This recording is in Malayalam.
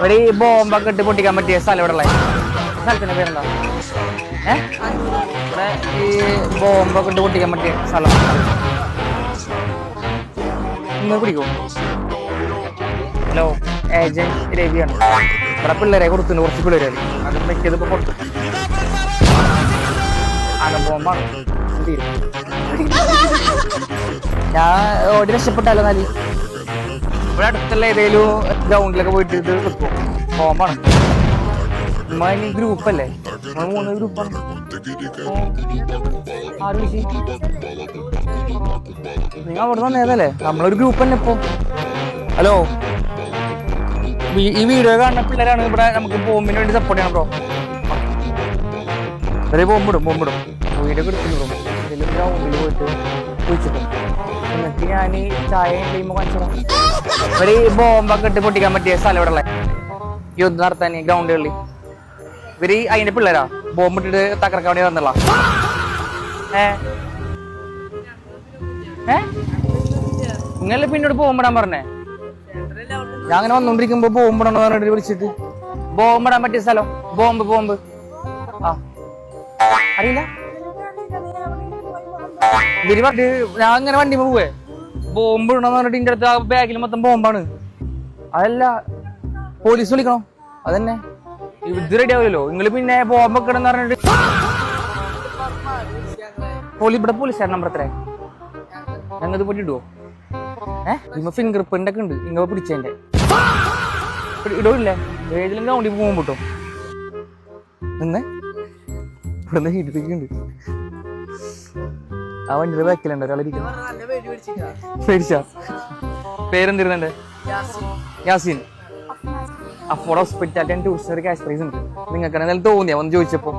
ഒരു ബോംബൊക്കെ ഇട്ട് പൊട്ടിക്കാൻ പറ്റിയ സ്ഥലം ഇവിടെ ഉള്ള സ്ഥലത്തിന്റെ പേരെന്താ? ഇവിടെ ഈ ബോംബൊക്കെ ഇട്ട് പൊട്ടിക്കാൻ പറ്റിയ സ്ഥലം നിങ്ങൾ പിടിക്കോ? Hello, agent രവിയാണ്. ഇവിടെ പിള്ളേരെ കൊടുത്തുണ്ട്, കുറച്ച് പിള്ളേരെ. അത് വെക്കിയത് ഇപ്പൊ കൊടുത്തു. ആണ് ബോംബാണ്. ഞാൻ ഓടി രക്ഷപ്പെട്ടാലോ എന്നാല് ഇവിടെ അടുത്തുള്ള ഏതെങ്കിലും ഗ്രൗണ്ടിലൊക്കെ പോയിട്ട് ഇത് വെക്കും. ബോംബാണ്. നമ്മ ഇനി ഗ്രൂപ്പല്ലേ, നമ്മൾ 3 ഗ്രൂപ്പാണ്. ആര് വിളിച്ച് നിങ്ങൾ അവിടെ വന്നേതല്ലേ? നമ്മളൊരു ഗ്രൂപ്പ് തന്നെ ഇപ്പൊ. ഹലോ, ഈ വീഡിയോ കാണുന്ന പിള്ളേരാണ് ഇവിടെ നമുക്ക് ബോംബിന് വേണ്ടി സപ്പോർട്ട് ചെയ്യണം ബ്രോ. ഇവരെ ബോംബിടും വീഡിയോ ഒക്കെ എടുക്കുന്നു ബ്രോ. ഇതിലും ഗ്രൗണ്ടിൽ പോയിട്ട് കുഴിച്ചിട്ടു. എന്നിട്ട് ഞാൻ ഈ ചായ കഴിയുമ്പോൾ കാണിച്ചോ. ഇവര് ഈ ബോംബൊക്കെ ഇട്ട് പൊട്ടിക്കാൻ പറ്റിയ സ്ഥലം ഇവിടെ ഉള്ള യുദ്ധം നടത്താൻ ഗ്രൗണ്ടുകളിൽ. ഇവര് അതിന്റെ പിള്ളേരാ ബോംബിട്ടിട്ട് തകർക്കാൻ വേണ്ടി വന്നുള്ള. നിങ്ങളെ പിന്നോട് ബോംബിടാൻ പറഞ്ഞേ. ഞാൻ അങ്ങനെ വന്നോണ്ടിരിക്കുമ്പോ ബോംബിടണോ പറഞ്ഞിട്ട് വിളിച്ചിട്ട്. ബോംബിടാൻ പറ്റിയ സ്ഥലം ബോംബ് ആ അറിയില്ല. ഇവര് പറഞ്ഞിട്ട് ഞാൻ അങ്ങനെ വണ്ടി പോവേ ബോംബ് ഇടണമെന്ന് പറഞ്ഞിട്ട് ഇന്റെ അടുത്ത് ആ ബാഗിൽ മൊത്തം ബോംബാണ്. അതല്ല, പോലീസ് വിളിക്കണോ? അതന്നെ ഇത് റെഡി ആവില്ലല്ലോ. നിങ്ങൾ പിന്നെ ബോംബൊക്കെ ഇടന്ന് പറഞ്ഞിട്ട് ഇവിടെ പോലീസുകാരൻ നമ്പർ എത്ര ഞങ്ങൾ ഇത് പൊട്ടിടുവോ? ഇമ്മ ഫിംഗർ പ്രിന്റ് ഒക്കെ ഉണ്ട്. ഇങ്ങ പിടിച്ചതിന്റെ ഇടവില്ലേ? ഏതിലും ഗ്രൗണ്ടിൽ പോകുമ്പോ കിട്ടും. ഇന്ന് ഇവിടെ ഹീറ്റിട്ടുണ്ട്. ആ വണ്ടിയുടെ ബാക്കിലുണ്ട് ഒരാളിരിക്കുന്നു. പേടിച്ചാ? പേരെന്തിരുന്നെ? യാസീൻ. അഫോർഡ് hospitality and tourist cash prize ഉണ്ട്. നിങ്ങൾക്ക് എന്തായാലും തോന്നിയാ വന്ന് ചോദിച്ചപ്പോ?